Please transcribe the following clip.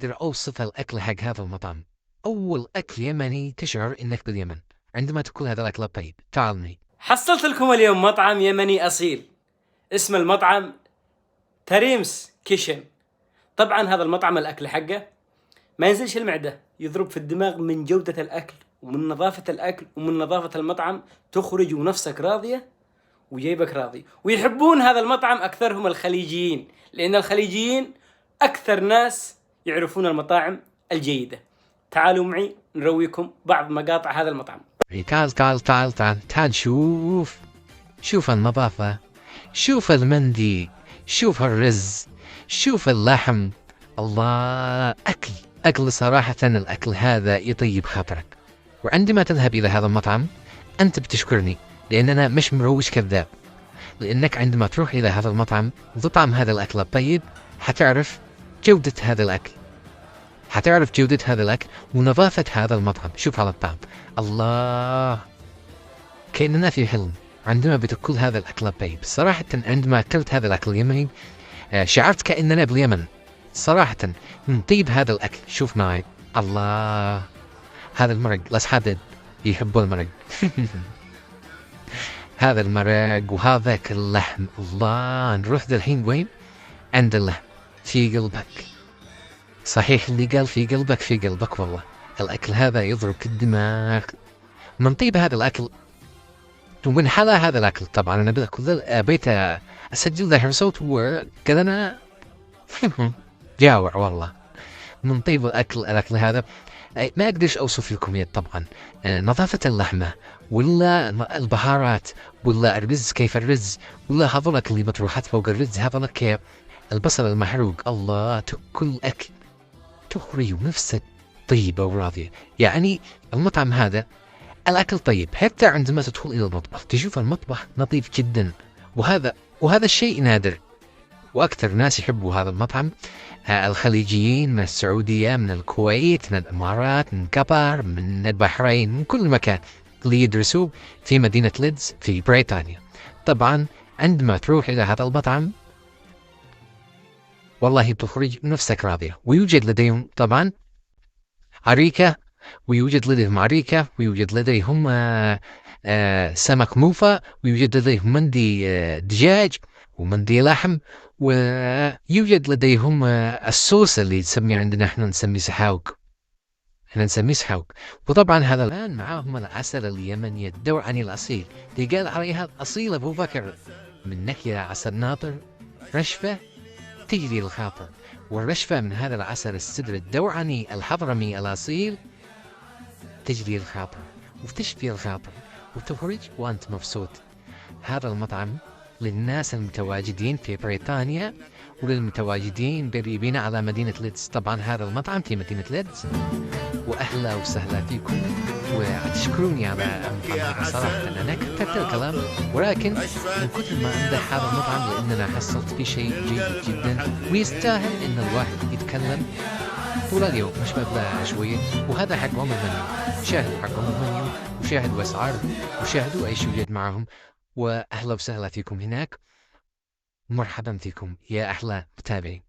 أقدر أوصف الأكل حق هذا المطعم. أول أكل يمني تشعر إنك باليمن عندما تأكل هذا الأكل الطيب. تعال معي. حصلت لكم اليوم مطعم يمني أصيل، اسم المطعم تريمس كيشن. طبعا هذا المطعم الأكل حقه ما ينزلش المعدة، يضرب في الدماغ من جودة الأكل ومن نظافة الأكل ومن نظافة المطعم، تخرج ونفسك راضية وجيبك راضي. ويحبون هذا المطعم أكثرهم الخليجيين، لأن الخليجيين أكثر ناس يعرفون المطاعم الجيدة. تعالوا معي نرويكم بعض مقاطع هذا المطعم. تعال شوف النظافة، شوف المندي، شوف الرز، شوف اللحم. الله، أكل صراحة. الأكل هذا يطيب خاطرك. وعندما تذهب إلى هذا المطعم أنت بتشكرني، لأن أنا مش مروج كذاب. لأنك عندما تروح إلى هذا المطعم وتطعم هذا الأكل الطيب حتعرف جودة هذا الأكل، حتعرف جودة هذا الأكل ونظافة هذا المطعم. شوف على الطعم، الله، كأننا في حلم عندما بتأكل هذا الأكل الطيب. صراحة عندما أكلت هذا الأكل اليمني شعرت كأننا باليمن صراحة من طيب هذا الأكل. شوف معي، الله، هذا المرق، الأصحاب يحبون المرق. هذا المرق وهذاك اللحم، الله. نروح الحين وين؟ عند اللحم في قلبك. صحيح اللي قال في قلبك في قلبك، والله الأكل هذا يضرب الدماغ من طيب هذا الأكل ومن حلا هذا الأكل. طبعا أنا بيت أسجل له صوت وكذا أنا جاوع والله من طيب الأكل هذا. ما أقدرش أوصف لكم طبعا نظافة اللحمة ولا البهارات ولا الرز، كيف الرز ولا هذولك اللي مطروحات فوق الرز، هذولك البصل المحروق. الله، تأكل أكل تخرج نفسك طيبة وراضية. يعني المطعم هذا الأكل طيب حتى عندما تدخل إلى المطبخ تشوف المطبخ نظيف جدا. وهذا الشيء نادر، وأكثر ناس يحبوا هذا المطعم الخليجيين من السعودية، من الكويت، من الإمارات، من قطر، من البحرين، من كل مكان اللي يدرسوا في مدينة ليدز في بريطانيا. طبعا عندما تروح إلى هذا المطعم والله بتخرج نفسك راضية. ويوجد لديهم طبعا عريكة، ويوجد لديهم عريكة، ويوجد لديهم سمك موفى، ويوجد لديهم مندي دجاج ومندي لحم، ويوجد لديهم الصوص اللي نسميه عندنا احنا نسميه سحاوك، وطبعا هذا الآن معاهم العسل اليمني الدوعني الأصيل اللي قال عليها الأصيل أبو بكر. من نكهة عسل ناطر رشفة تجري الخاطر، والرشفة من هذا العسل السدر الدوعني الحضرمي الأصيل تجري الخاطر وتشفي الخاطر وتخرج وأنت مبسوط. هذا المطعم للناس المتواجدين في بريطانيا وللمتواجدين قريبين على مدينة ليدز. طبعا هذا المطعم في مدينة ليدز، وأهلا وسهلا فيكم. وتشكروني على المطعم صراحة أنا كتبت الكلام، ولكن من كثر ما أمدح هذا المطعم لأننا حصلت فيه شيء جيد جدا ويستاهل إن الواحد يتكلم طول اليوم مش مبلغ شوية. وهذا حق المنيو، شاهدوا حق المنيو وشاهدوا أسعار وشاهدوا أي شيء يوجد معهم. وأهلا وسهلا فيكم هناك، مرحبا فيكم يا أحلى متابعين.